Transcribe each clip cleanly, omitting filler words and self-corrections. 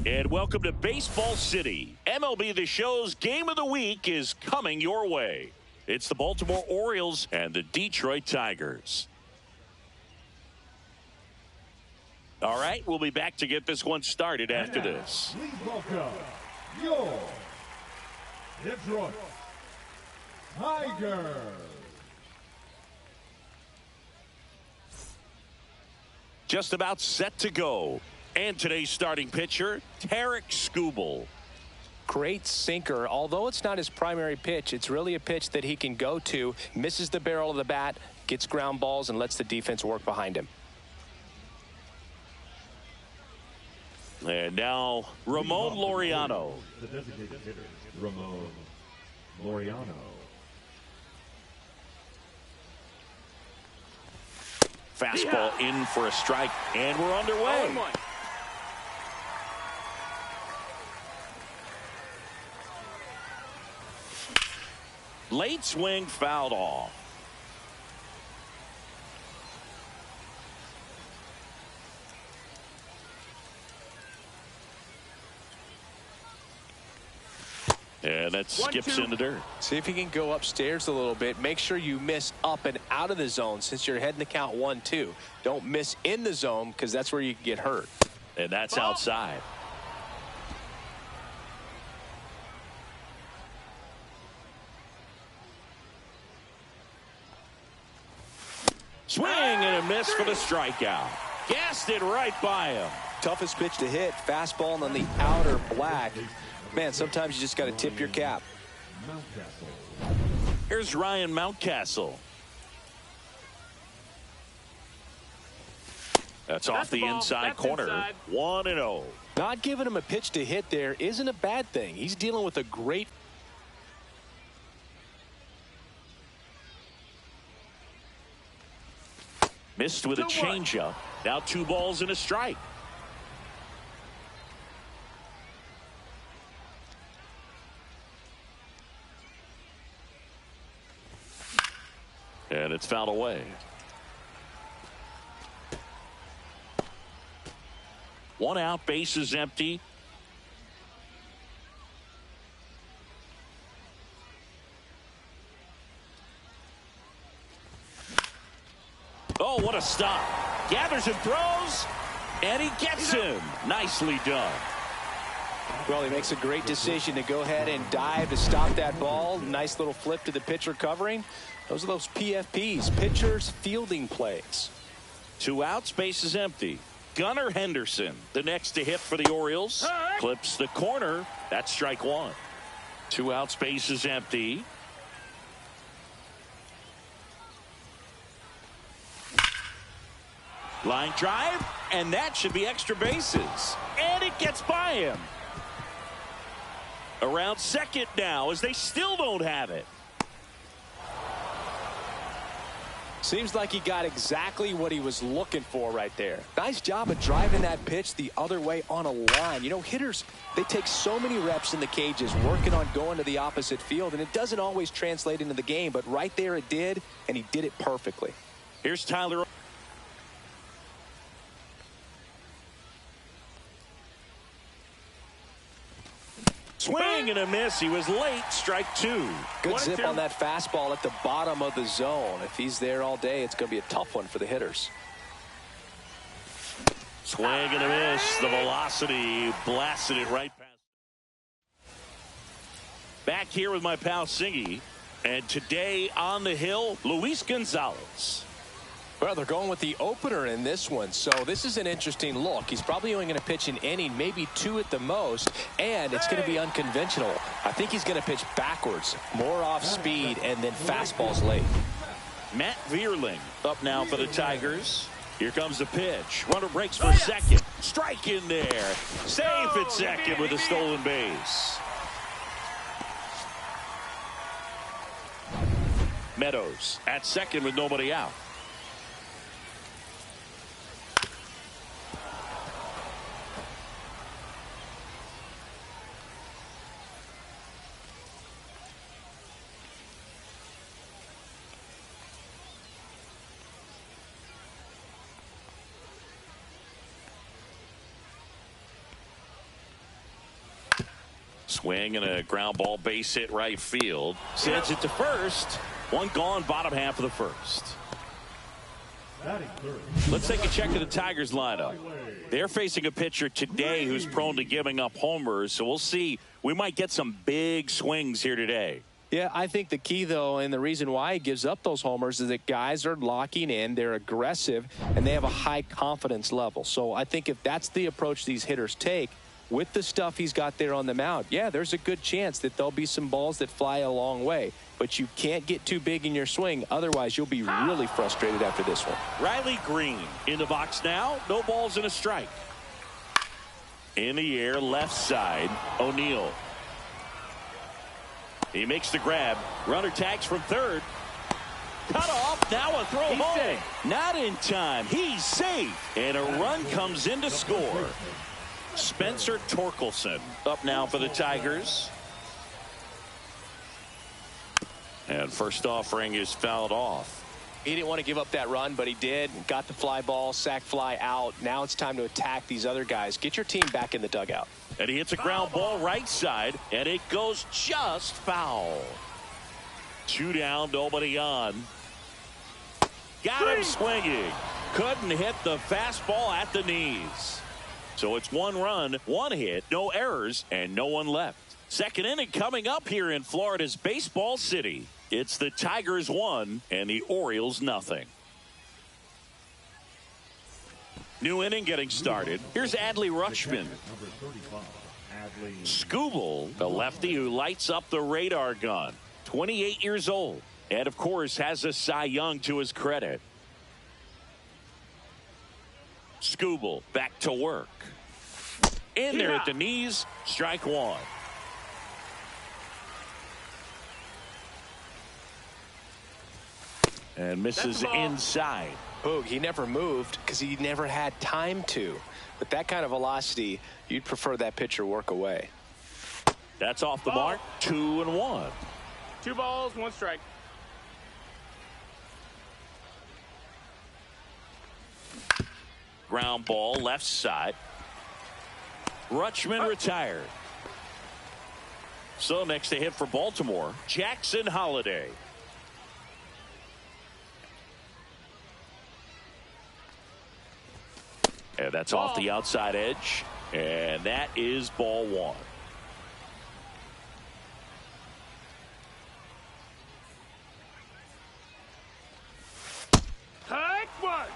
And welcome to Baseball City. MLB The Show's Game of the Week is coming your way. It's the Baltimore Orioles and the Detroit Tigers. All right, we'll be back to get this one started after this. Please welcome your Detroit Tigers. Just about set to go. And today's starting pitcher, Tarek Skubal. Great sinker. Although it's not his primary pitch, it's really a pitch that he can go to, misses the barrel of the bat, gets ground balls, and lets the defense work behind him. And now, Ramon Laureano. The designated hitter, Ramon Laureano. Fastball in for a strike, and we're underway. Late swing fouled off. And that skips into dirt. See if you can go upstairs a little bit. Make sure you miss up and out of the zone since you're heading to count 1-2. Don't miss in the zone because that's where you can get hurt. And that's outside. Swing and a miss for the strikeout. Gassed it right by him. Toughest pitch to hit, fastball on the outer black. Man, sometimes you just got to tip your cap. Here's Ryan Mountcastle. That's off the inside corner. 1-0. Not giving him a pitch to hit there isn't a bad thing. He's dealing with a great. Missed with a changeup. Now 2 balls and a strike. And it's fouled away. 1 out, base is empty. Oh, what a stop. Gathers and throws, and he gets him. Nicely done. Well, he makes a great decision to go ahead and dive to stop that ball. Nice little flip to the pitcher covering. Those are those PFPs, pitchers fielding plays. 2 outs, base is empty. Gunnar Henderson, the next to hit for the Orioles. Clips the corner. That's strike 1. 2 outs, base is empty. Line drive, and that should be extra bases. And it gets by him. Around second now as they still don't have it. Seems like he got exactly what he was looking for right there. Nice job of driving that pitch the other way on a line. You know, hitters, they take so many reps in the cages working on going to the opposite field, and it doesn't always translate into the game, but right there it did, and he did it perfectly. Here's Tyler. Swing and a miss. He was late. Strike 2. Good zip on that fastball at the bottom of the zone. If he's there all day, it's going to be a tough one for the hitters. Swing and a miss. The velocity blasted it right past. Back here with my pal Singy. And today on the hill, Luis Gonzalez. Well, they're going with the opener in this one, so this is an interesting look. He's probably only going to pitch an inning, maybe 2 at the most, and it's going to be unconventional. I think he's going to pitch backwards, more off speed, and then fastballs late. Matt Vierling up now for the Tigers. Here comes the pitch. Runner breaks for second. Strike in there. Safe at second with a stolen base. Meadows at second with nobody out. Swing and a ground ball, base hit right field. Sends it to first. One gone, bottom half of the first. Let's take a check of the Tigers lineup. They're facing a pitcher today who's prone to giving up homers, so we'll see. We might get some big swings here today. Yeah, I think the key, though, and the reason why he gives up those homers is that guys are locking in, they're aggressive, and they have a high confidence level. So I think if that's the approach these hitters take, with the stuff he's got there on the mound, yeah, there's a good chance that there'll be some balls that fly a long way. But you can't get too big in your swing. Otherwise, you'll be really frustrated after this one. Riley Green in the box now. No balls and a strike. In the air, left side, O'Neill. He makes the grab. Runner tags from third. Cut off. Now a throw home. Not in time. He's safe. And a run comes in to score. Spencer Torkelson up now for the Tigers. And first offering is fouled off. He didn't want to give up that run, but he did. Got the fly ball, sack fly out. Now it's time to attack these other guys. Get your team back in the dugout. And he hits a ground ball right side, and it goes just foul. 2 down, nobody on. Got him swinging. Couldn't hit the fastball at the knees. So it's 1 run, 1 hit, no errors, and no one left. Second inning coming up here in Florida's Baseball City. It's the Tigers 1 and the Orioles nothing. New inning getting started. Here's Adley Rutschman. Skubal, the lefty who lights up the radar gun. 28 years old. And, of course, has a Cy Young to his credit. Skubal back to work. In there at the knees. Strike 1. And misses inside. Boog, he never moved because he never had time to. With that kind of velocity, you'd prefer that pitcher work away. That's off the mark. 2-1. 2 balls, 1 strike. Ground ball left side. Rutschman retired. So next to hit for Baltimore, Jackson Holliday. And that's off the outside edge. And that is ball 1. Hike 1.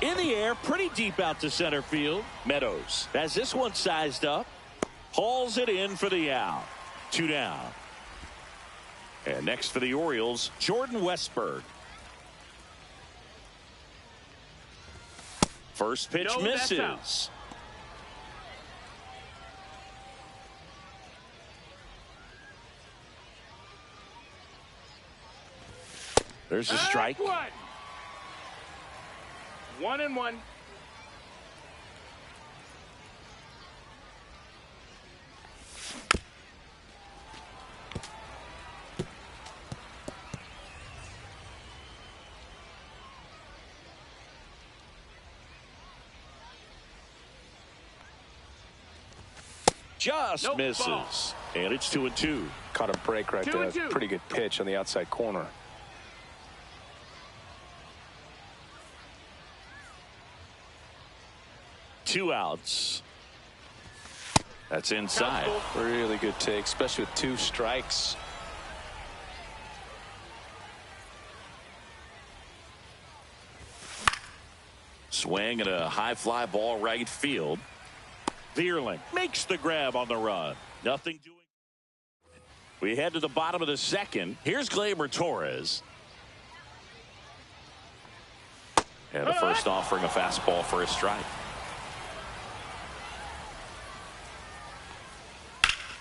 In the air, pretty deep out to center field. Meadows has this one sized up. Hauls it in for the out. 2 down. And next for the Orioles, Jordan Westburg. First pitch misses. There's a strike. 1-1. Just misses. And it's 2-2. Caught a break right there. Pretty good pitch on the outside corner. 2 outs. That's inside. Really good take, especially with 2 strikes. Swing and a high fly ball right field. Vierling makes the grab on the run. Nothing doing. We head to the bottom of the second. Here's Gleyber Torres. And the first offering a fastball for a strike.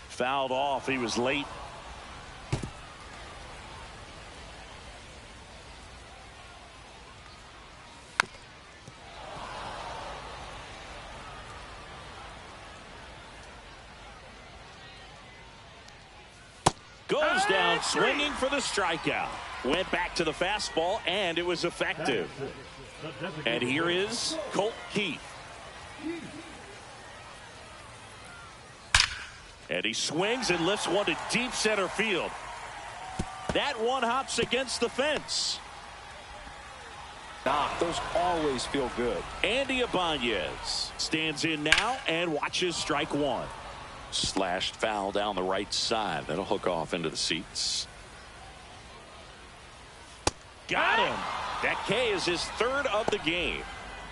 Fouled off. He was late. Goes down swinging for the strikeout. Went back to the fastball, and it was effective. And here is Colt Keith. And he swings and lifts one to deep center field. That one hops against the fence. Those always feel good. Andy Ibanez stands in now and watches strike 1. Slashed foul down the right side. That'll hook off into the seats. Got him. That K is his 3rd of the game.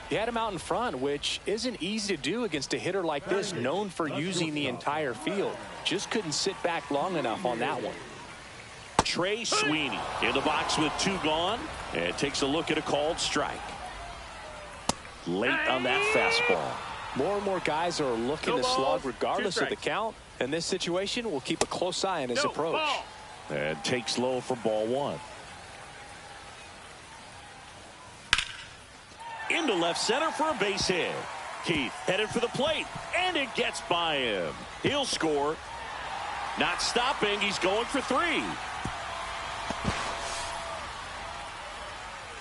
He had him out in front, which isn't easy to do against a hitter like this, known for using the entire field. Just couldn't sit back long enough on that one. Trey Sweeney in the box with 2 gone, and takes a look at a called strike. Late on that fastball. More and more guys are looking to slug regardless of the count. In this situation, we'll keep a close eye on his approach. And takes low for ball 1. Into left center for a base hit. Keith headed for the plate, and it gets by him. He'll score. Not stopping. He's going for 3.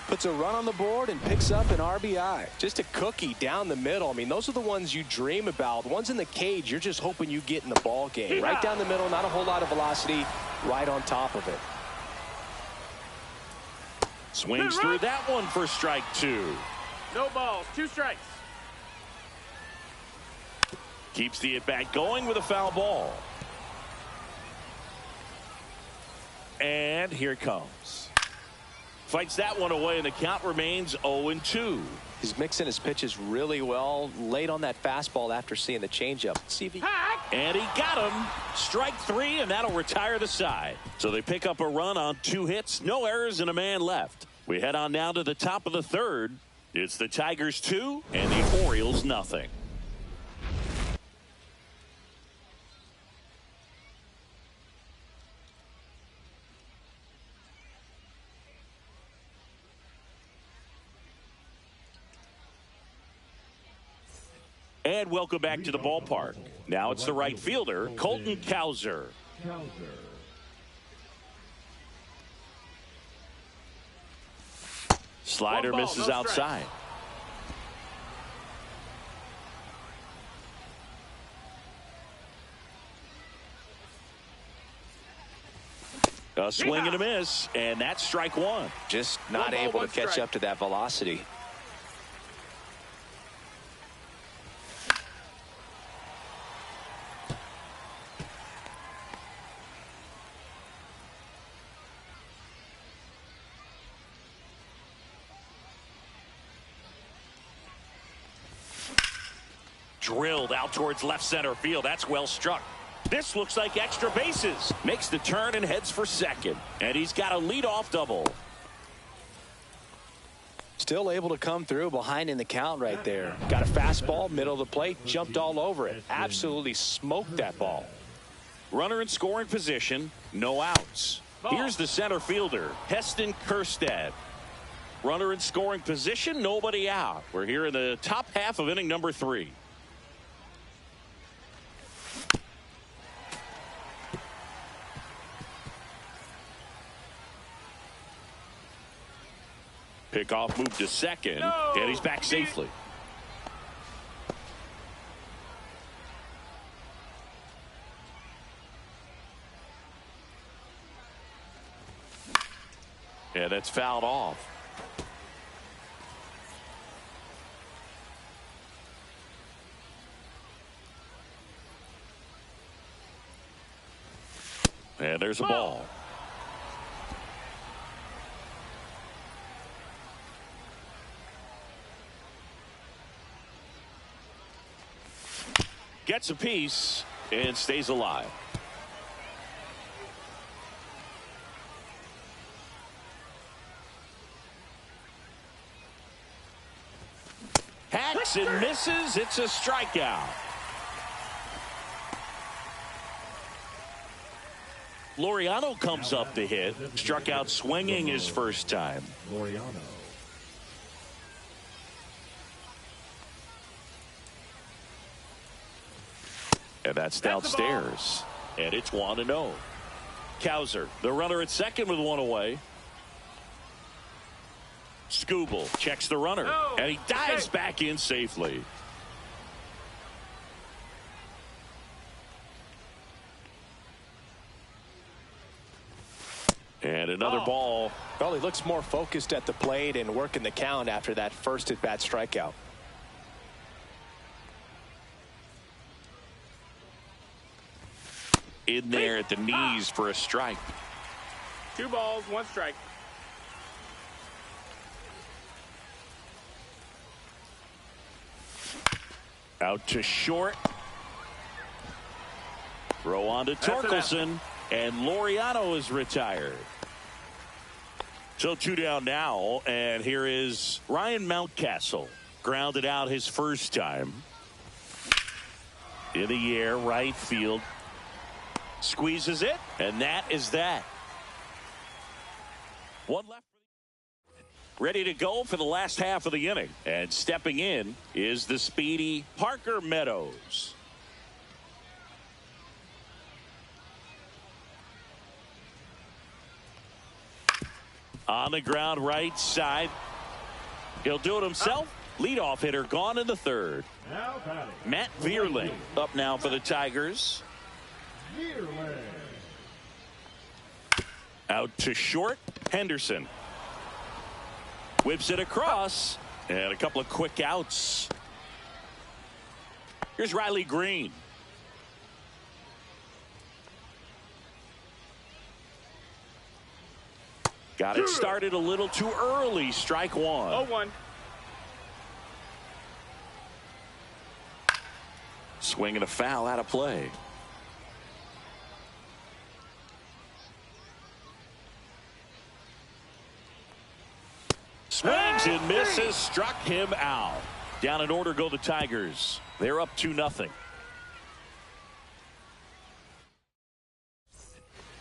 Puts a run on the board and picks up an RBI. Just a cookie down the middle. I mean, those are the ones you dream about. Ones in the cage, you're just hoping you get in the ball game. Right down the middle, not a whole lot of velocity, right on top of it. Swings through that one for strike 2. No balls, 2 strikes. Keeps the at-bat going with a foul ball. And here it comes. Fights that one away, and the count remains 0-2. He's mixing his pitches really well. Late on that fastball after seeing the changeup. See if he... And he got him. Strike 3, and that'll retire the side. So they pick up a run on 2 hits. No errors and a man left. We head on now to the top of the 3rd. It's the Tigers 2 and the Orioles nothing. And welcome back to the ballpark. Now it's the right fielder, Colton Cowser. Slider misses outside. A swing and a miss, and that's strike 1. Just not able to catch up to that velocity. Drilled out towards left center field. That's well struck. This looks like extra bases. Makes the turn and heads for second. And he's got a leadoff double. Still able to come through behind in the count right there. Got a fastball, middle of the plate, jumped all over it. Absolutely smoked that ball. Runner in scoring position, no outs. Here's the center fielder, Heston Kjerstad. Runner in scoring position, nobody out. We're here in the top half of inning number 3. Pickoff move to second, and he's back safely. Yeah, that's fouled off. And there's a ball. Gets a piece and stays alive. Hacks and misses. It's a strikeout. Laureano comes up to hit. Struck out swinging his first time. Laureano. And that's downstairs. And it's 1-0. Cowser, the runner at second with one away. Skubal checks the runner. And he dives back in safely. And another ball. Well, he looks more focused at the plate and working the count after that first at-bat strikeout. In there at the knees for a strike. 2 balls, 1 strike. Out to short. Throw on to Torkelson. And Laureano is retired. So 2 down now. And here is Ryan Mountcastle. Grounded out his first time. In the air, right field. Squeezes it. And that is that. One left. Ready to go for the last half of the inning. And stepping in is the speedy Parker Meadows. On the ground right side. He'll do it himself. Leadoff hitter gone in the third. Matt Vierling up now for the Tigers. Out to short. Henderson. Whips it across. And a couple of quick outs. Here's Riley Green. Got it started a little too early. Strike one. 0-1. Swing and a foul out of play. Swings and misses. Struck him out. Down in order go the Tigers. They're up 2-0.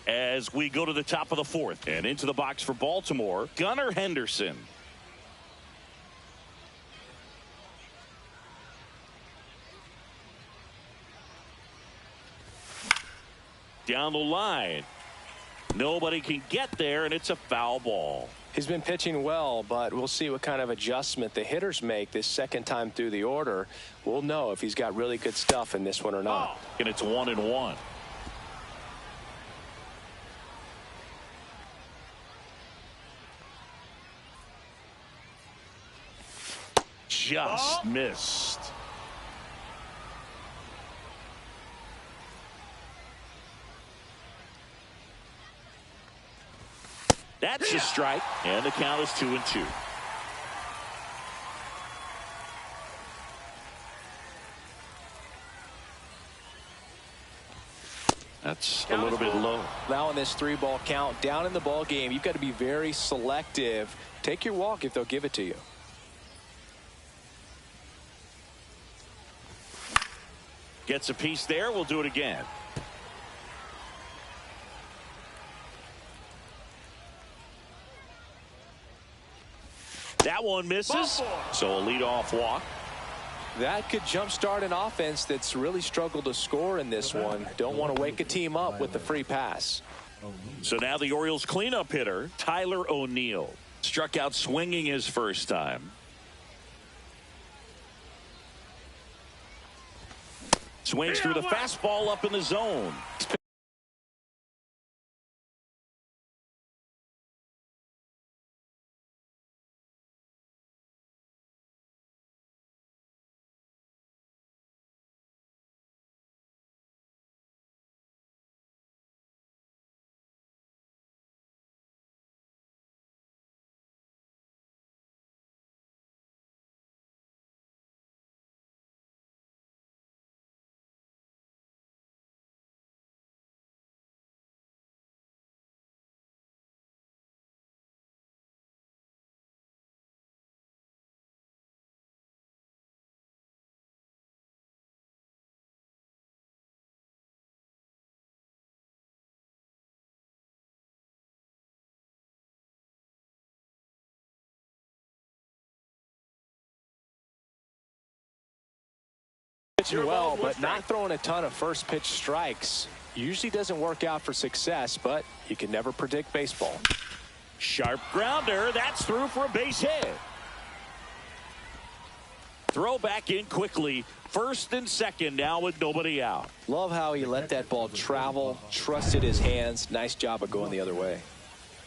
As we go to the top of the fourth and into the box for Baltimore, Gunnar Henderson. Down the line. Nobody can get there, and it's a foul ball. He's been pitching well, but we'll see what kind of adjustment the hitters make this second time through the order. We'll know if he's got really good stuff in this one or not. And it's 1-1. Just missed. That's a strike, and the count is 2-2. That's a little bit low. Now in this 3-ball count, down in the ball game, you've got to be very selective. Take your walk if they'll give it to you. Gets a piece there. We'll do it again. That one misses. So a leadoff walk. That could jumpstart an offense that's really struggled to score in this one. Don't want to wake a team up with the free pass. So now the Orioles cleanup hitter, Tyler O'Neill. Struck out swinging his first time. Swings through the fastball up in the zone. Pitching well, but not throwing a ton of first pitch strikes. Usually doesn't work out for success, but you can never predict baseball. Sharp grounder. That's through for a base hit. Throw back in quickly. First and second now with nobody out. Love how he let that ball travel, trusted his hands. Nice job of going the other way.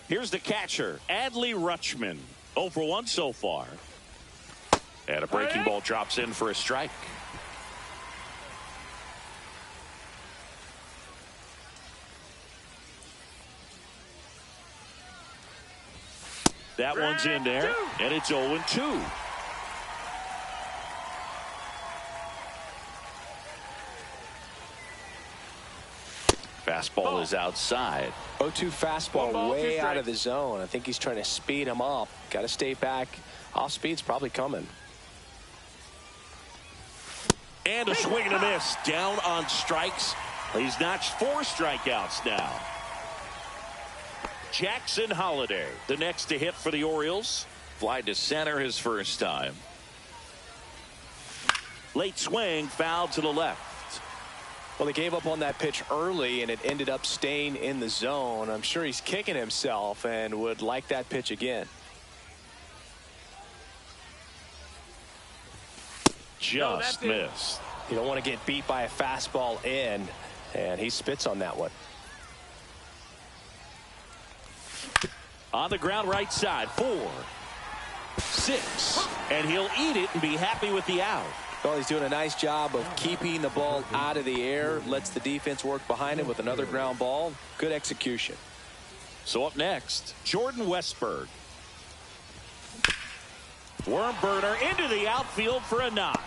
Here's the catcher, Adley Rutschman. 0 for 1 so far. And a breaking ball drops in for a strike. That one's in there, and it's 0-2. Fastball is outside. 0-2 fastball way out of the zone. I think he's trying to speed him up. Got to stay back. Off speed's probably coming. And a swing and a miss. Down on strikes. He's notched 4 strikeouts now. Jackson Holliday, the next to hit for the Orioles. Fly to center his first time. Late swing, foul to the left. Well, he gave up on that pitch early, and it ended up staying in the zone. I'm sure he's kicking himself and would like that pitch again. Just missed. You don't want to get beat by a fastball in, and he spits on that one. On the ground right side, 4, 6, and he'll eat it and be happy with the out. Well, he's doing a nice job of keeping the ball out of the air, lets the defense work behind him with another ground ball. Good execution. So up next, Jordan Westburg. Worm burner into the outfield for a knock.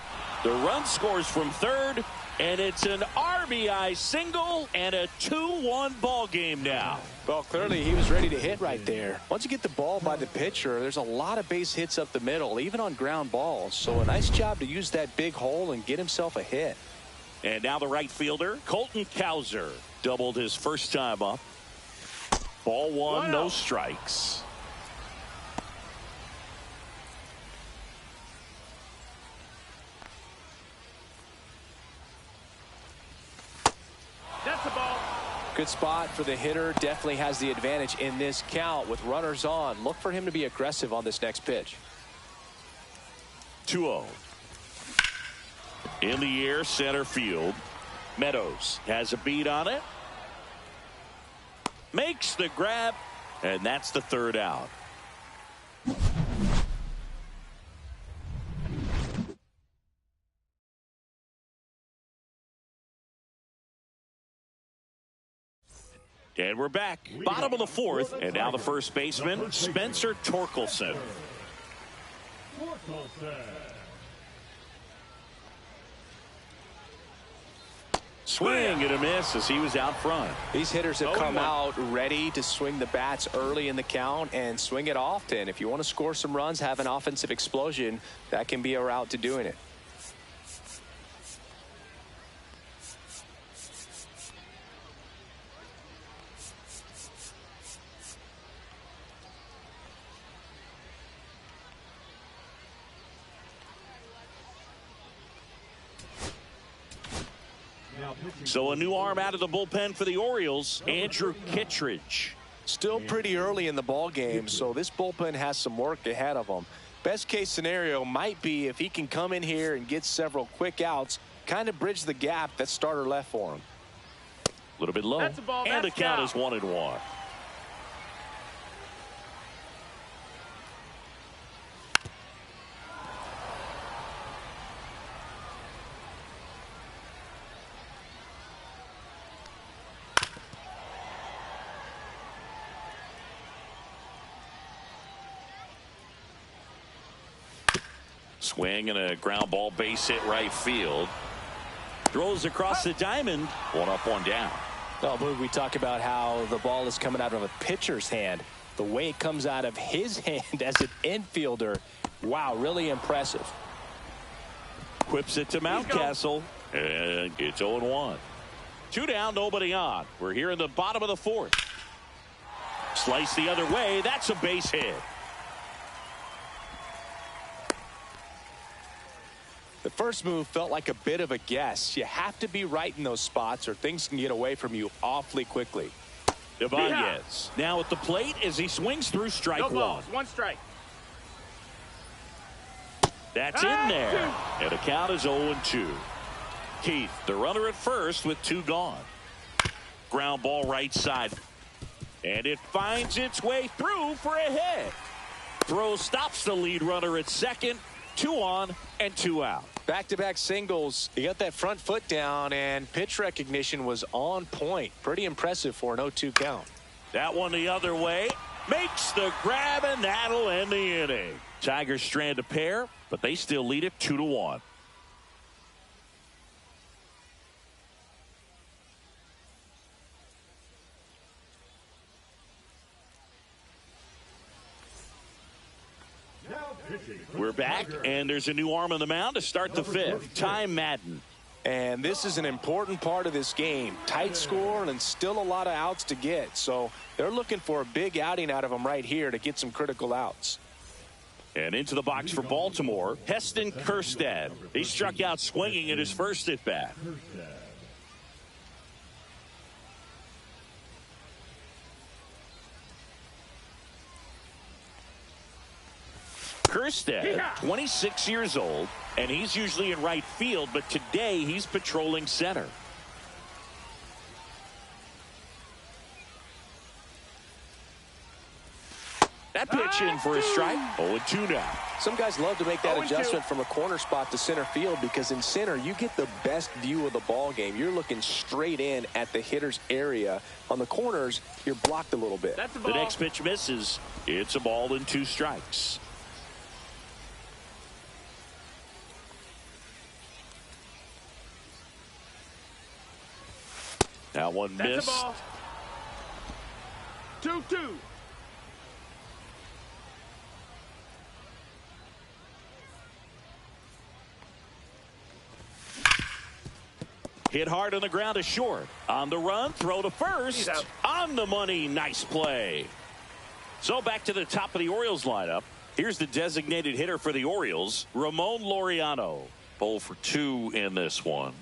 The run scores from third, and it's an RBI single and a 2-1 ball game now. Well, clearly he was ready to hit right there. Once you get the ball by the pitcher, there's a lot of base hits up the middle, even on ground balls. So a nice job to use that big hole and get himself a hit. And now the right fielder, Colton Cowser, doubled his first time up. Ball 1, no strikes. That's the ball. Good spot for the hitter. Definitely has the advantage in this count with runners on. Look for him to be aggressive on this next pitch. 2-0. In the air, center field. Meadows has a beat on it. Makes the grab, and that's the third out. And we're back. Bottom of the 4th, and now the first baseman, Spencer Torkelson. Swing and a miss as he was out front. These hitters have come out ready to swing the bats early in the count and swing it often. If you want to score some runs, have an offensive explosion, that can be a route to doing it. So a new arm out of the bullpen for the Orioles, Andrew Kittredge. Still pretty early in the ball game, so this bullpen has some work ahead of them. Best case scenario might be if he can come in here and get several quick outs, kind of bridge the gap that starter left for him. A little bit low, and the count is 1-1. Swing and a ground ball, base hit right field. Throws across the diamond. 1 up, 1 down. Well, Boog, we talk about how the ball is coming out of a pitcher's hand. The way it comes out of his hand as an infielder. Wow, really impressive. Whips it to Mountcastle, and it's 0-1. 2 down, nobody on. We're here in the bottom of the 4th. Slice the other way. That's a base hit. The first move felt like a bit of a guess. You have to be right in those spots or things can get away from you awfully quickly. Ibanez now at the plate as he swings through strike No one. balls, one strike. That's in there. And the count is 0-2. Keith, the runner at first with 2 gone. Ground ball right side. And it finds its way through for a hit. Throw stops the lead runner at second. 2 on and 2 out. Back-to-back singles. He got that front foot down, and pitch recognition was on point. Pretty impressive for an 0-2 count. That one the other way. Makes the grab, and that'll end the inning. Tigers strand a pair, but they still lead it 2-1. We're back, and there's a new arm on the mound to start the 5th. Ty Madden. And this is an important part of this game. Tight score and still a lot of outs to get. So they're looking for a big outing out of him right here to get some critical outs. And into the box for Baltimore, Heston Kjerstad. He struck out swinging at his first at bat. Kjerstad, 26 years old, and he's usually in right field, but today he's patrolling center. That pitch in for a strike. 0-2 now. Some guys love to make that adjustment from a corner spot to center field because in center you get the best view of the ball game. You're looking straight in at the hitter's area. On the corners, you're blocked a little bit. That's a The ball. next pitch misses. It's a ball and 2 strikes. That one That's missed. a ball. 2-2. Hit hard on the ground to short. On the run, throw to first. On the money, nice play. So back to the top of the Orioles lineup. Here's the designated hitter for the Orioles, Ramon Laureano. 0 for 2 in this one.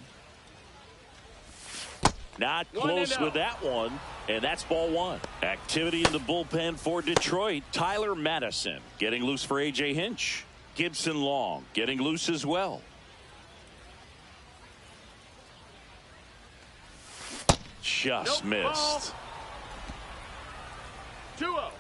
Not close with that one, and that's ball 1. Activity in the bullpen for Detroit. Tyler Madison getting loose for A.J. Hinch. Gibson Long getting loose as well. Just missed. 2-0. Ball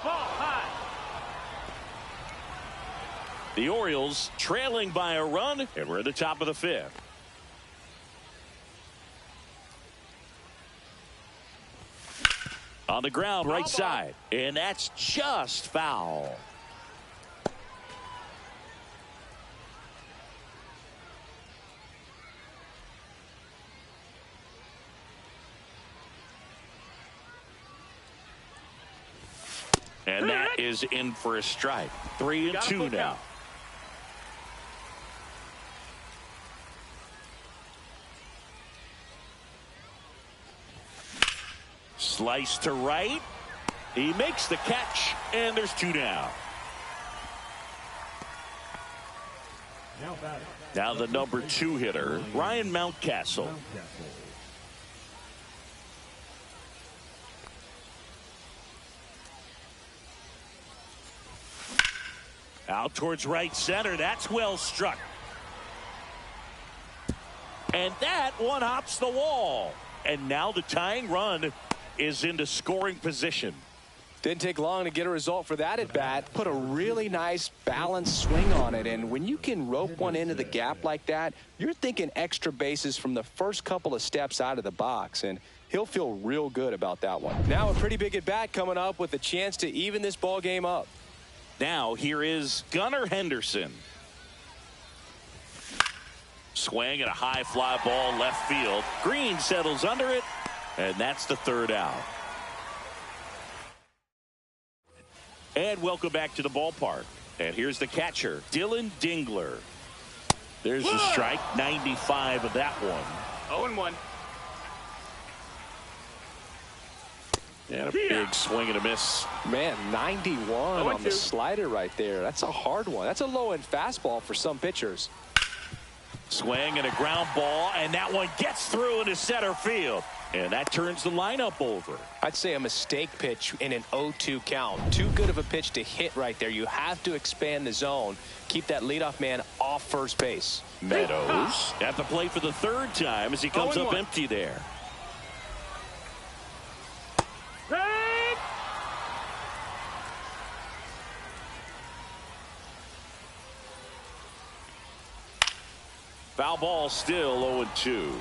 high. The Orioles trailing by a run, and we're at the top of the 5th. On the ground, right side, and that's just foul. And that is in for a strike. 3-2 now. Slice to right. He makes the catch, and there's 2 down. Now the number 2 hitter, Ryan Mountcastle. Out towards right center. That's well struck. And that one hops the wall. And now the tying run is into scoring position. Didn't take long to get a result for that at bat. Put a really nice balanced swing on it. And when you can rope one into the gap like that, you're thinking extra bases from the first couple of steps out of the box. And he'll feel real good about that one. Now a pretty big at bat coming up with a chance to even this ball game up. Now here is Gunnar Henderson. Swing at a high fly ball left field. Green settles under it, and that's the 3rd out. And welcome back to the ballpark. And here's the catcher, Dylan Dingler. There's the strike, 95 of that one. 0-1. And a big swing and a miss. Man, 91 on the slider right there. That's a hard one. That's a low-end fastball for some pitchers. Swing and a ground ball, and that one gets through into center field. And that turns the lineup over. I'd say a mistake pitch in an 0-2 count. Too good of a pitch to hit right there. You have to expand the zone. Keep that leadoff man off first base. Meadows at the plate for the third time as he comes up empty there. Foul ball, still 0-2.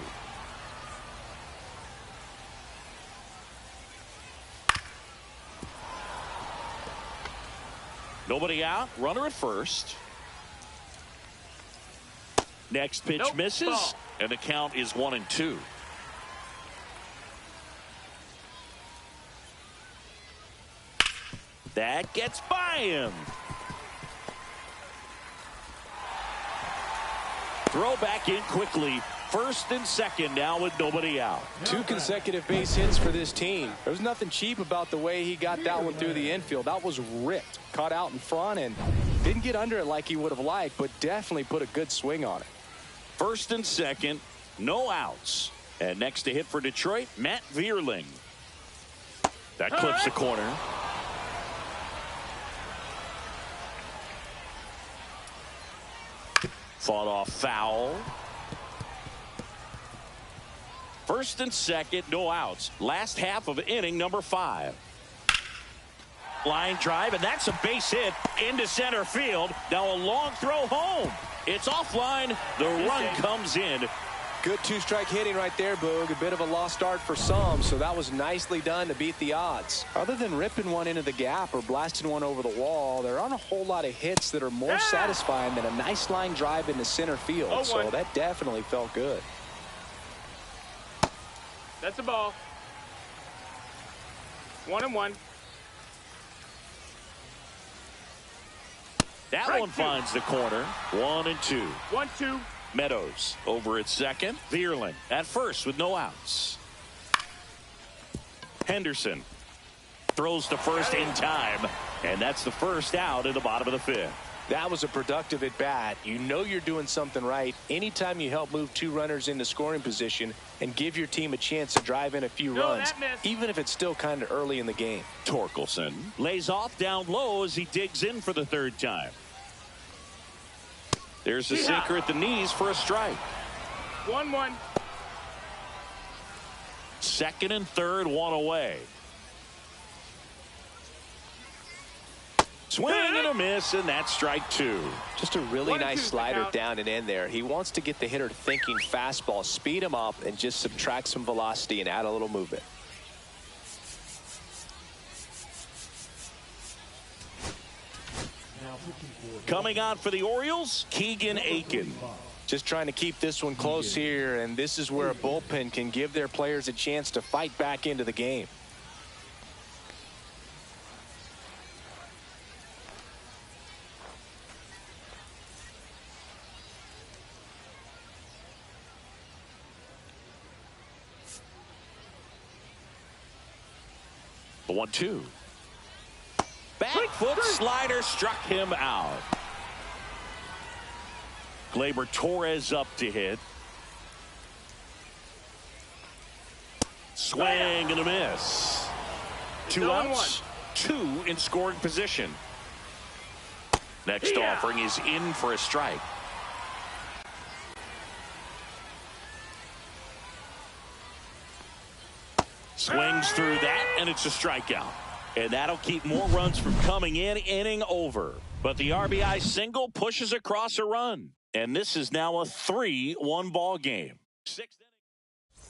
Nobody out. Runner at first. Next pitch misses. Ball. And the count is 1-2. That gets by him. Throw back in quickly. First and second now with nobody out. 2 consecutive base hits for this team. There's nothing cheap about the way he got that one through the infield. That was ripped. Caught out in front and didn't get under it like he would have liked, but definitely put a good swing on it. First and second, no outs. And next to hit for Detroit, Matt Vierling. That clips the corner. Fought off foul. First and second, no outs. Last half of inning number 5. Line drive, and that's a base hit into center field. Now a long throw home. It's offline. The run comes in. Good 2-strike hitting right there, Boog. A bit of a lost start for some, so that was nicely done to beat the odds. Other than ripping one into the gap or blasting one over the wall, there aren't a whole lot of hits that are more satisfying than a nice line drive into center field. So that definitely felt good. That's a ball. 1-1. That one finds the corner. 1-2. 1-2. Meadows over at second. Vierling at first with no outs. Henderson throws to first in time, and that's the first out in the bottom of the 5th. That was a productive at bat. You know you're doing something right anytime you help move 2 runners into scoring position and give your team a chance to drive in a few runs, even if it's still kind of early in the game. Torkelson lays off down low as he digs in for the 3rd time. There's the sinker at the knees for a strike. 1-1. Second and third, one away. Swing and a miss, and that's strike 2. Just a really nice slider down and in there. He wants to get the hitter thinking fastball, speed him up, and just subtract some velocity and add a little movement. Coming on for the Orioles, Keegan Aiken. Just trying to keep this one close here, and this is where a bullpen can give their players a chance to fight back into the game. The 1-2. Back foot slider struck him out. Gleyber Torres up to hit. Swing and a miss. 2 outs, 2 in scoring position. Next offering is in for a strike. Swings through that, and it's a strikeout. And that'll keep more runs from coming in. Inning over. But the RBI single pushes across a run. And this is now a 3-1 ball game. 6th inning.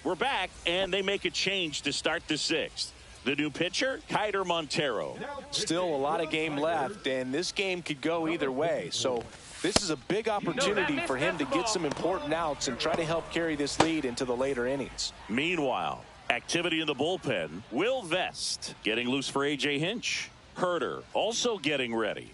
We're back, and they make a change to start the 6th. The new pitcher, Kiter Montero. Still a lot of game left, and this game could go either way. So this is a big opportunity for him to get some important outs and try to help carry this lead into the later innings. Meanwhile, activity in the bullpen. Will Vest getting loose for A.J. Hinch. Herter also getting ready.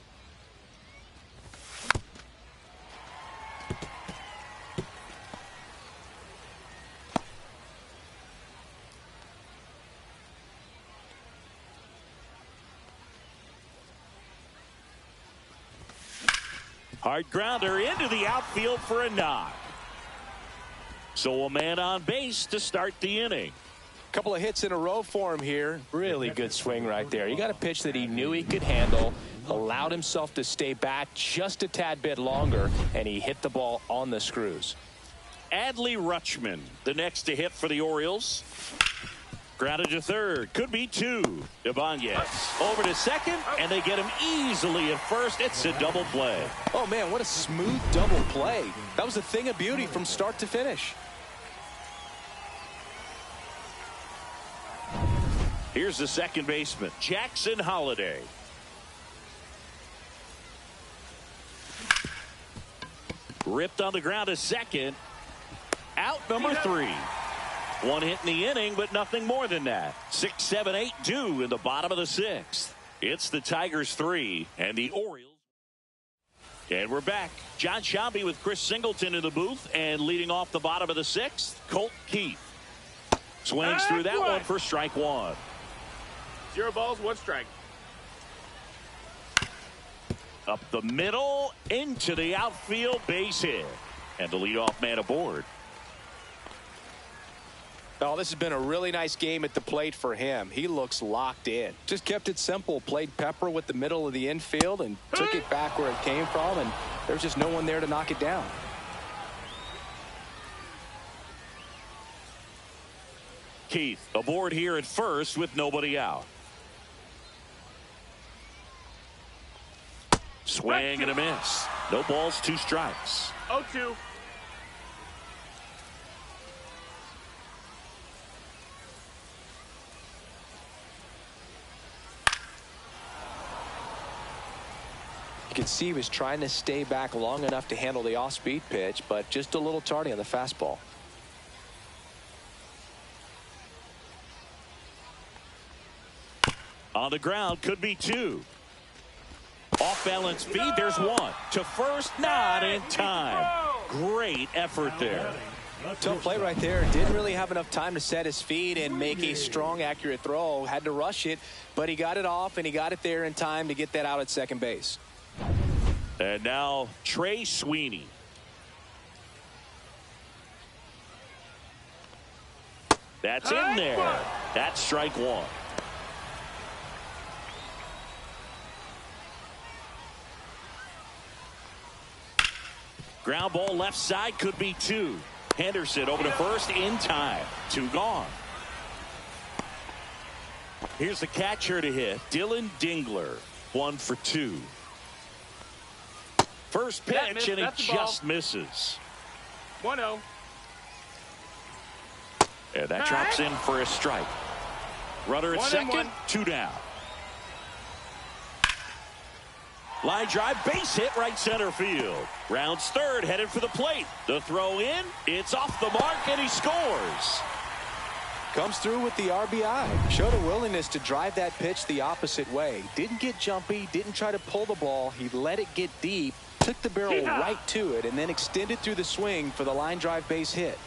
Hard grounder into the outfield for a knock. So a man on base to start the inning. Couple of hits in a row for him here. Really good swing right there. You got a pitch that he knew he could handle, allowed himself to stay back just a tad bit longer, and he hit the ball on the screws. Adley Rutschman, the next to hit for the Orioles. Grounded to third. Could be two. Ibanez over to second, and they get him easily at first. It's a double play. Oh, man, what a smooth double play. That was a thing of beauty from start to finish. Here's the second baseman, Jackson Holliday. Ripped on the ground to second. Out number 3. One hit in the inning, but nothing more than that. 6, 7, 8 due in the bottom of the 6th. It's the Tigers 3 and the Orioles. And we're back. John Shambi with Chris Singleton in the booth, and leading off the bottom of the 6th, Colt Keith. Swings through that one for strike 1. 0 balls, 1 strike. Up the middle, into the outfield, base hit. And the leadoff man aboard. Oh, this has been a really nice game at the plate for him. He looks locked in. Just kept it simple. Played pepper with the middle of the infield and took it back where it came from, and there's just no one there to knock it down. Keith aboard here at first with nobody out. Swing and a miss. No balls, 2 strikes. 0-2. You can see he was trying to stay back long enough to handle the off-speed pitch, but just a little tardy on the fastball. On the ground, could be 2. Off balance feed, there's 1. To first, not in time. Great effort there. Tough play right there. Didn't really have enough time to set his feet and make a strong, accurate throw. Had to rush it, but he got it off, and he got it there in time to get that out at second base. And now Trey Sweeney. That's in there. That's strike 1. Ground ball left side, could be 2. Henderson over to first in time. 2 gone. Here's the catcher to hit, Dylan Dingler. 1 for 2. First pitch, and it just misses. 1-0. And that drops in for a strike. Runner at second, 2 down. Line drive, base hit, right center field. Rounds third, headed for the plate. The throw in, it's off the mark, and he scores. Comes through with the RBI. Showed a willingness to drive that pitch the opposite way. Didn't get jumpy, didn't try to pull the ball. He let it get deep, took the barrel right to it, and then extended through the swing for the line drive base hit.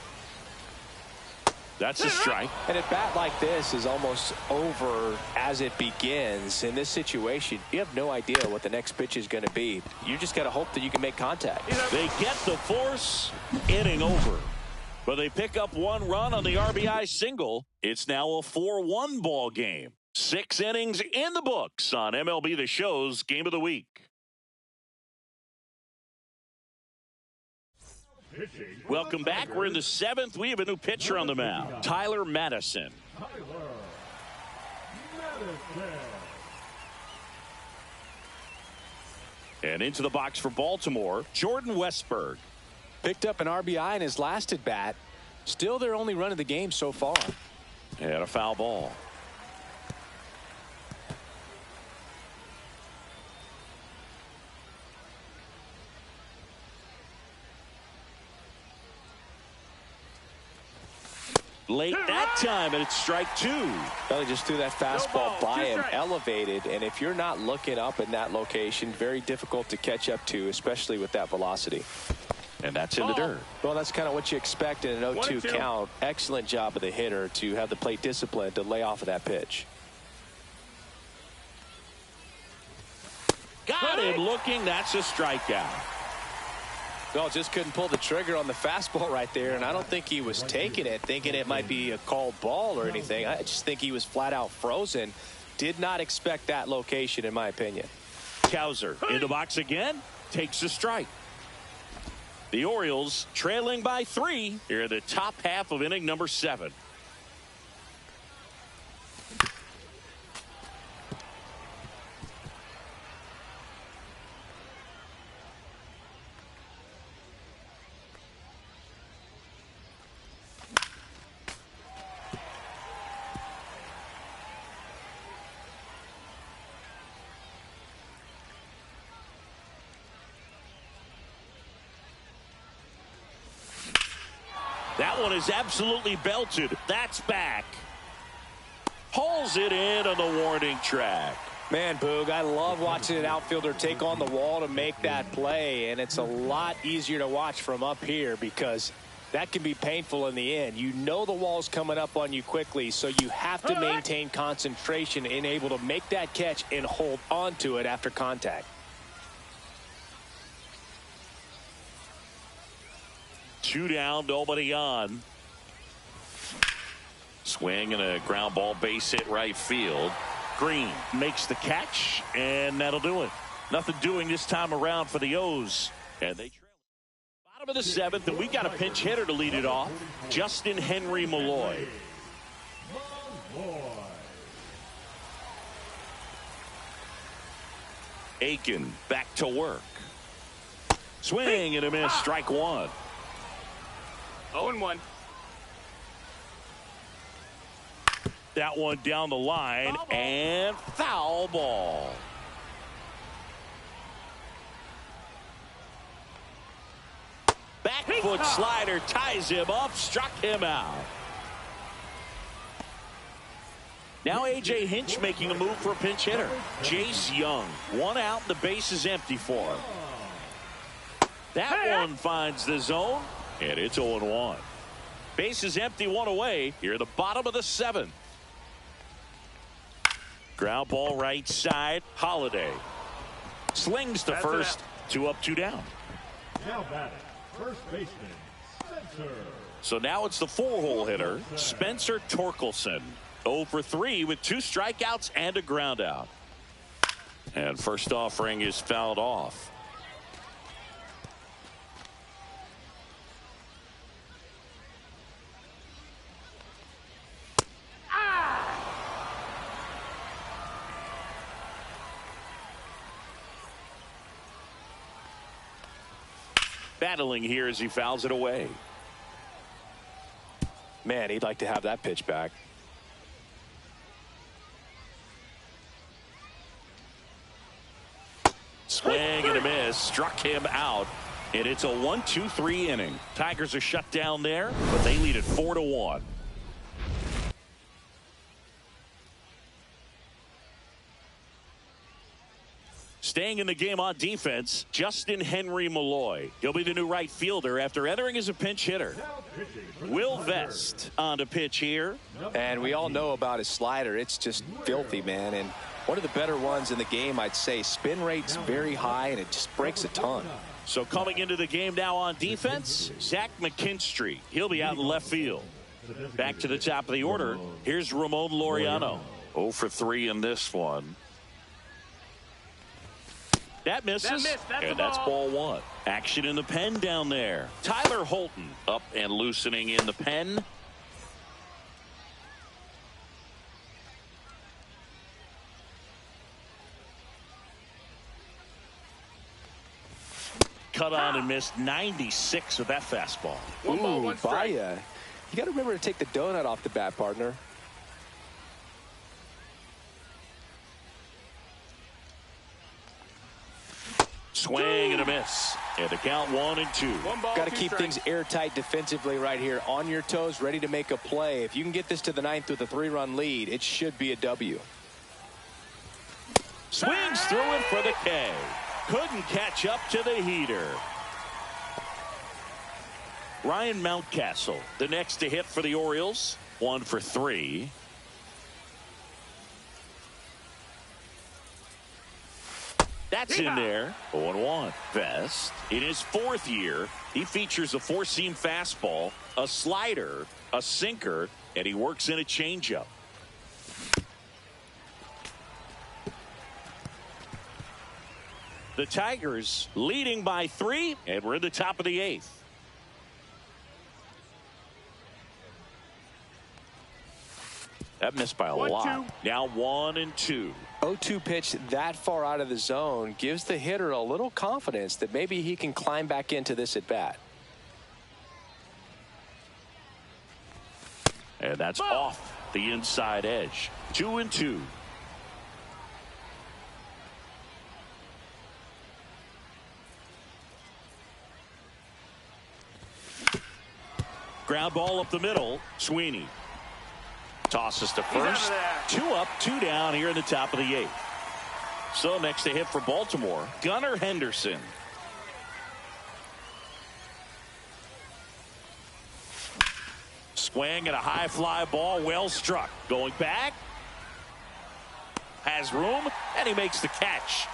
That's a strike. And a bat like this is almost over as it begins. In this situation, you have no idea what the next pitch is going to be. You just got to hope that you can make contact. They get the force, inning over. But they pick up 1 run on the RBI single. It's now a 4-1 ball game. 6 innings in the books on MLB The Show's Game of the Week. Welcome back. We're in the 7th. We have a new pitcher on the mound, Tyler Madison. And into the box for Baltimore, Jordan Westberg. Picked up an RBI in his last at bat. Still their only run of the game so far. And a foul ball. Late that time, and it's strike 2. Well, he just threw that fastball by him, elevated, and if you're not looking up in that location, very difficult to catch up to, especially with that velocity. And that's in the dirt. Well, that's kind of what you expect in an 0-2 count. Excellent job of the hitter to have the plate discipline to lay off of that pitch. Got him looking. That's a strikeout. Well, just couldn't pull the trigger on the fastball right there, and I don't think he was taking it, thinking it might be a called ball or anything. I just think he was flat out frozen. Did not expect that location, in my opinion. Cowser in the box again, takes a strike. The Orioles trailing by 3 here in the top half of inning number 7. That one is absolutely belted. That's back. Hauls it in on the warning track. Man, Boog, I love watching an outfielder take on the wall to make that play, and it's a lot easier to watch from up here because that can be painful in the end. You know the wall's coming up on you quickly, so you have to maintain concentration and able to make that catch and hold onto it after contact. 2 down, nobody on. Swing and a ground ball, base hit right field. Green makes the catch, and that'll do it. Nothing doing this time around for the O's. And they trail. Bottom of the 7th, and we got a pinch hitter to lead it off. Justin Henry Malloy. Aiken back to work. Swing and a miss, strike 1. 0-1. That one down the line, and foul ball. Back foot slider ties him up, struck him out. Now A.J. Hinch making a move for a pinch hitter. Jace Young, 1 out, the base is empty for him. That one finds the zone. And it's 0-1. Base is empty, 1 away. Here at the bottom of the 7th. Ground ball right side. Holiday slings to first. 2 up, 2 down. Now batting, first baseman, Spencer. So now it's the 4-hole hitter, Spencer Torkelson. 0 for 3 with 2 strikeouts and a ground out. And first offering is fouled off. Battling here as he fouls it away. Man, he'd like to have that pitch back. Swing and a miss, struck him out, and it's a 1-2-3 inning. Tigers are shut down there, but they lead it 4-1. Staying in the game on defense, Justin Henry Malloy. He'll be the new right fielder after entering as a pinch hitter. Will Vest on the pitch here. And we all know about his slider. It's just filthy, man. And one of the better ones in the game, I'd say. Spin rate's very high, and it just breaks a ton. So coming into the game now on defense, Zach McKinstry. He'll be out in left field. Back to the top of the order. Here's Ramon Laureano. 0 for 3 in this one. That misses, and that's ball 1. Action in the pen down there. Tyler Holton up and loosening in the pen. Cut on and missed 96 with that fastball. Ooh, Baya. You got to remember to take the donut off the bat, partner. Swing and a miss. And the count 1-2. Got to keep things airtight defensively right here. On your toes, ready to make a play. If you can get this to the 9th with a 3-run lead, it should be a W. Swings through it for the K. Couldn't catch up to the heater. Ryan Mountcastle, the next to hit for the Orioles. 1 for 3. That's in there. 0-1. Vest, in his 4th year, he features a 4-seam fastball, a slider, a sinker, and he works in a changeup. The Tigers leading by 3, and we're in the top of the 8th. That missed by a lot. Now 1-2. 0-2 pitch that far out of the zone gives the hitter a little confidence that maybe he can climb back into this at bat. And that's off the inside edge. 2-2. Ground ball up the middle. Sweeney tosses to first. 2 up, 2 down here in the top of the 8th. So next to hit for Baltimore, Gunnar Henderson. Swing and a high fly ball, well struck. Going back. Has room, and he makes the catch.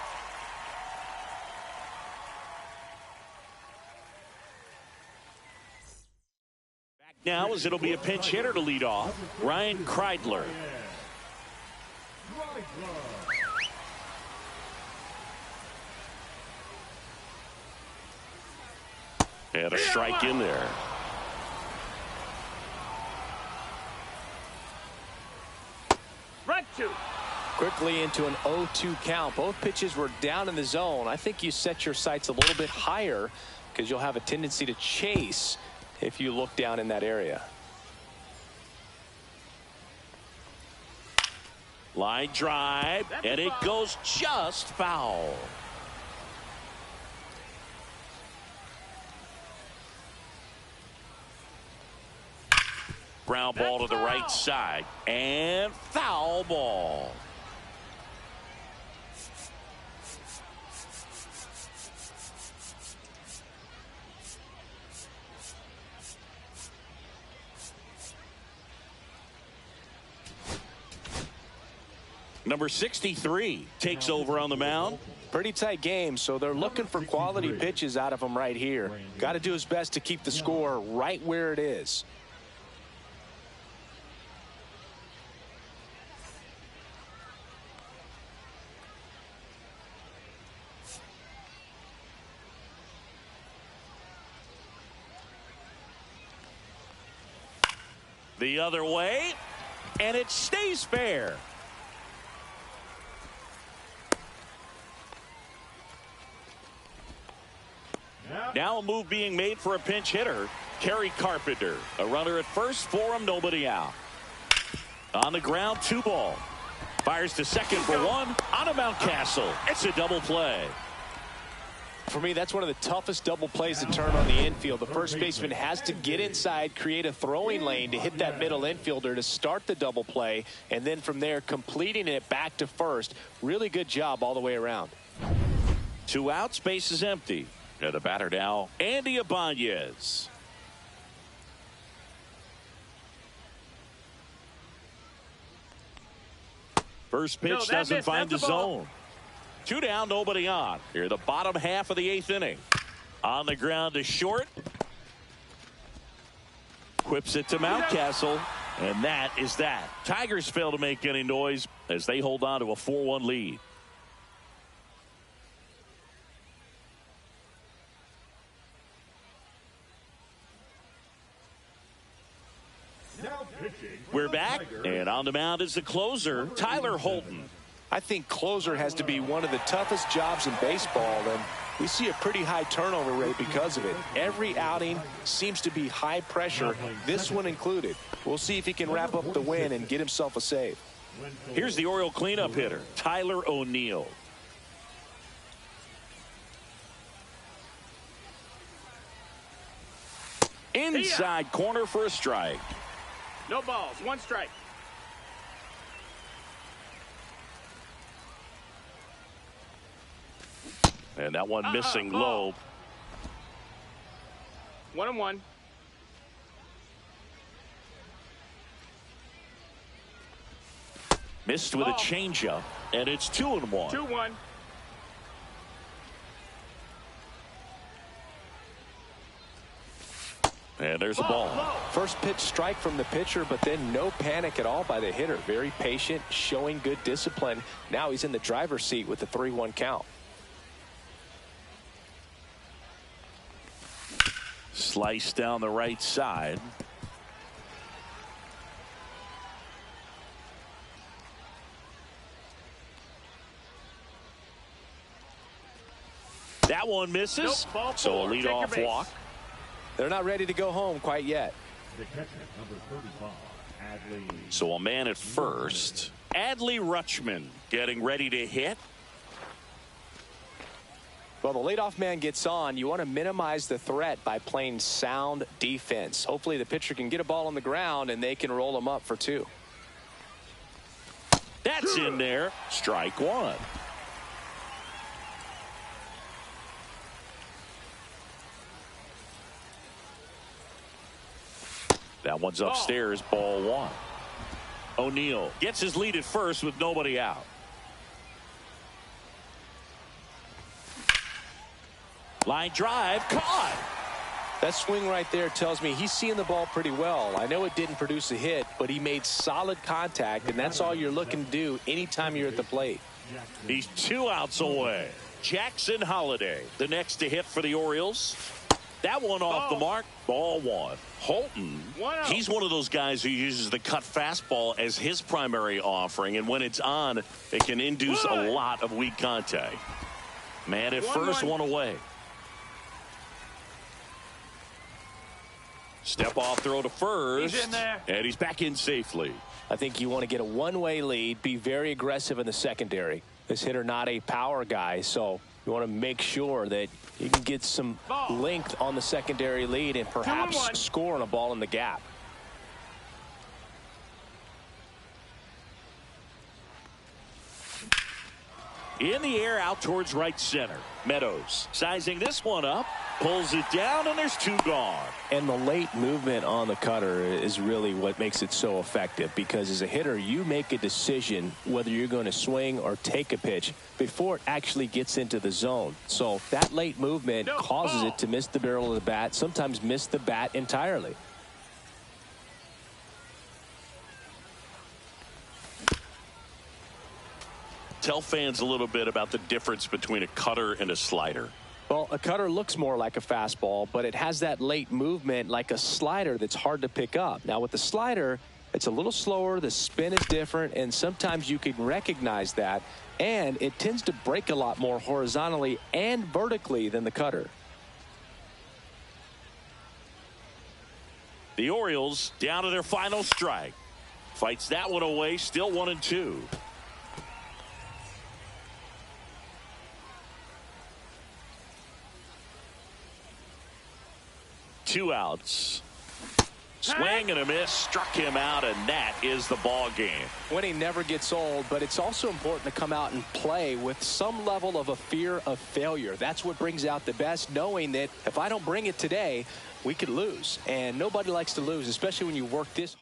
Now as it'll be a pinch hitter to lead off, Ryan Kreidler. And a strike in there. Right 2. Quickly into an 0-2 count. Both pitches were down in the zone. I think you set your sights a little bit higher because you'll have a tendency to chase if you look down in that area. Line drive, and it goes just foul. Ground ball to the right side, and foul ball. Number 63 takes over on the mound. Pretty tight game, so they're looking for quality pitches out of him right here. Got to do his best to keep the score right where it is. The other way, and it stays fair. Now a move being made for a pinch hitter, Kerry Carpenter. A runner at first for him, nobody out. On the ground, 2 ball. Fires to second for 1 on a Mountcastle. It's a double play. For me, that's one of the toughest double plays to turn on the infield. The first baseman has to get inside, create a throwing lane to hit that middle infielder to start the double play, and then from there completing it back to first. Really good job all the way around. 2 outs, base is empty. And the batter now, Andy Ibanez. First pitch doesn't find the zone. 2 down, nobody on. Here, the bottom half of the 8th inning. On the ground to short. Whips it to Mountcastle. And that is that. Tigers fail to make any noise as they hold on to a 4-1 lead. We're back, and on the mound is the closer, Tyler Holton. I think closer has to be one of the toughest jobs in baseball, and we see a pretty high turnover rate because of it. Every outing seems to be high pressure, this one included. We'll see if he can wrap up the win and get himself a save. Here's the Oriole cleanup hitter, Tyler O'Neill. Inside corner for a strike. No balls, 1 strike. And that one missing low. 1-1. Missed with a changeup, and it's 2-1. 2-1. And there's a ball. First pitch strike from the pitcher, but then no panic at all by the hitter. Very patient, showing good discipline. Now he's in the driver's seat with the 3-1 count. Slice down the right side. That one misses. Nope, so a leadoff walk. They're not ready to go home quite yet. The catcher, number 35, Adley. So a man at first. Adley Rutschman getting ready to hit. Well, the leadoff man gets on. You want to minimize the threat by playing sound defense. Hopefully the pitcher can get a ball on the ground and they can roll him up for 2. That's in there. Strike 1. That one's upstairs, ball 1. O'Neill gets his lead at first with nobody out. Line drive, caught. That swing right there tells me he's seeing the ball pretty well. I know it didn't produce a hit, but he made solid contact, and that's all you're looking to do anytime you're at the plate. He's 2 outs away. Jackson Holliday, the next to hit for the Orioles. That one off the mark, ball 1. Holton, he's one of those guys who uses the cut fastball as his primary offering, and when it's on, it can induce a lot of weak contact. Man at first, 1 away. Step off throw to first. He's in there. And he's back in safely. I think you want to get a one-way lead, be very aggressive in the secondary. This hitter not a power guy, so you want to make sure that you can get some length on the secondary lead and perhaps score on a ball in the gap. In the air out towards right center. Meadows sizing this one up, pulls it down, and there's 2 gone. And the late movement on the cutter is really what makes it so effective, because as a hitter you make a decision whether you're going to swing or take a pitch before it actually gets into the zone. So that late movement causes it to miss the barrel of the bat, sometimes miss the bat entirely. Tell fans a little bit about the difference between a cutter and a slider. Well, a cutter looks more like a fastball, but it has that late movement like a slider that's hard to pick up. Now with the slider, it's a little slower, the spin is different, and sometimes you can recognize that, and it tends to break a lot more horizontally and vertically than the cutter. The Orioles down to their final strike. Fights that one away, still 1-2. 2 outs. Swing and a miss, struck him out, and that is the ball game. Winning never gets old, but it's also important to come out and play with some level of a fear of failure. That's what brings out the best, knowing that if I don't bring it today, we could lose. And nobody likes to lose, especially when you work this hard.